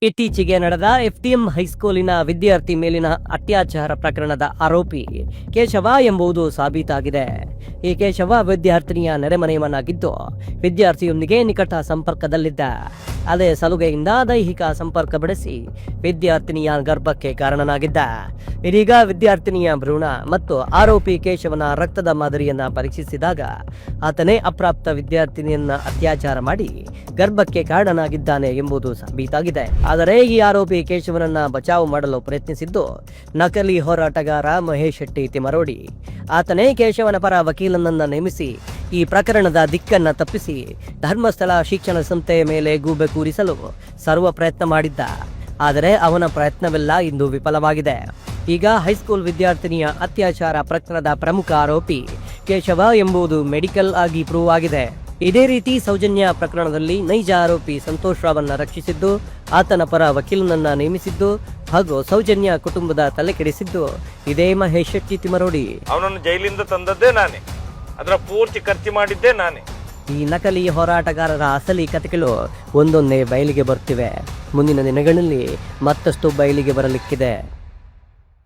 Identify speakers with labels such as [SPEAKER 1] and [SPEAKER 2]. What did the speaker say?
[SPEAKER 1] ಇತ್ತೀಚೆಗೆ ನಡೆದ ಎಫ್ಟಿಎಂ ಹೈಸ್ಕೂಲಿನ ವಿದ್ಯಾರ್ಥಿ ಮೇಲಿನ ಅತ್ಯಾಚಾರ ಪ್ರಕರಣದ ಆರೋಪಿ ಕೇಶವ ಎಂಬುದು ಸಾಬೀತಾಗಿದೆ. ಈ ಕೇಶವ ವಿದ್ಯಾರ್ಥಿನಿಯ ನೆರೆಮನೆಯವನಾಗಿದ್ದು ವಿದ್ಯಾರ್ಥಿಯೊಂದಿಗೆ ನಿಕಟ ಸಂಪರ್ಕದಲ್ಲಿದ್ದ. ಅದೇ ಸಲುಗೆಯಿಂದ ದೈಹಿಕ ಸಂಪರ್ಕ ಬೆಳೆಸಿ ವಿದ್ಯಾರ್ಥಿನಿಯ ಗರ್ಭಕ್ಕೆ ಕಾರಣನಾಗಿದ್ದ. ಇದೀಗ ವಿದ್ಯಾರ್ಥಿನಿಯ ಭ್ರೂಣ ಮತ್ತು ಆರೋಪಿ ಕೇಶವನ ರಕ್ತದ ಮಾದರಿಯನ್ನ ಪರೀಕ್ಷಿಸಿದಾಗ ಆತನೇ ಅಪ್ರಾಪ್ತ ವಿದ್ಯಾರ್ಥಿನಿಯನ್ನ ಅತ್ಯಾಚಾರ ಮಾಡಿ ಗರ್ಭಕ್ಕೆ ಕಾರಣನಾಗಿದ್ದಾನೆ ಎಂಬುದು ಸಾಬೀತಾಗಿದೆ. ಆದರೆ ಈ ಆರೋಪಿ ಕೇಶವನನ್ನ ಬಚಾವು ಮಾಡಲು ಪ್ರಯತ್ನಿಸಿದ್ದು ನಕಲಿ ಹೋರಾಟಗಾರ ಮಹೇಶ್ ಶೆಟ್ಟಿ ತಿಮರೋಡಿ. ಆತನೇ ಕೇಶವನ ಪರ ವಕೀಲನನ್ನ ನೇಮಿಸಿ ಈ ಪ್ರಕರಣದ ದಿಕ್ಕನ್ನ ತಪ್ಪಿಸಿ ಧರ್ಮಸ್ಥಳ ಶಿಕ್ಷಣ ಸಂಸ್ಥೆಯ ಮೇಲೆ ಗೂಬೆ ಕೂರಿಸಲು ಸರ್ವ ಪ್ರಯತ್ನ ಮಾಡಿದ್ದ. ಆದರೆ ಅವನ ಪ್ರಯತ್ನವೆಲ್ಲ ಇಂದು ವಿಫಲವಾಗಿದೆ. ಈಗ ಹೈಸ್ಕೂಲ್ ವಿದ್ಯಾರ್ಥಿನಿಯ ಅತ್ಯಾಚಾರ ಪ್ರಕರಣದ ಪ್ರಮುಖ ಆರೋಪಿ ಕೇಶವ ಎಂಬುದು ಮೆಡಿಕಲ್ ಆಗಿ ಪ್ರೂವ್ ಆಗಿದೆ. ಇದೇ ರೀತಿ ಸೌಜನ್ಯ ಪ್ರಕರಣದಲ್ಲಿ ನೈಜ ಆರೋಪಿ ಸಂತೋಷ್ ರಾವನ್ನ ರಕ್ಷಿಸಿದ್ದು, ಆತನ ಪರ ವಕೀಲನನ್ನ ನೇಮಿಸಿದ್ದು ಹಾಗೂ ಸೌಜನ್ಯ ಕುಟುಂಬದ ತಲೆ ಕೆಡಿಸಿದ್ದು ಇದೇ ಮಹೇಶ್ ಶೆಟ್ಟಿ ತಿಮರೋಡಿ.
[SPEAKER 2] ಅವನನ್ನು ಜೈಲಿಂದ ತಂದದ್ದೇ ನಾನೇ, ಅದರ ಪೂರ್ತಿ ಖರ್ಚು ಮಾಡಿದ್ದೇ ನಾನೇ.
[SPEAKER 1] ಈ ನಕಲಿ ಹೋರಾಟಗಾರರ ಅಸಲಿ ಕಥೆಗಳು ಒಂದೊಂದೇ ಬಯಲಿಗೆ ಬರ್ತಿವೆ. ಮುಂದಿನ ದಿನಗಳಲ್ಲಿ ಮತ್ತಷ್ಟು ಬಯಲಿಗೆ ಬರಲಿಕ್ಕಿದೆ.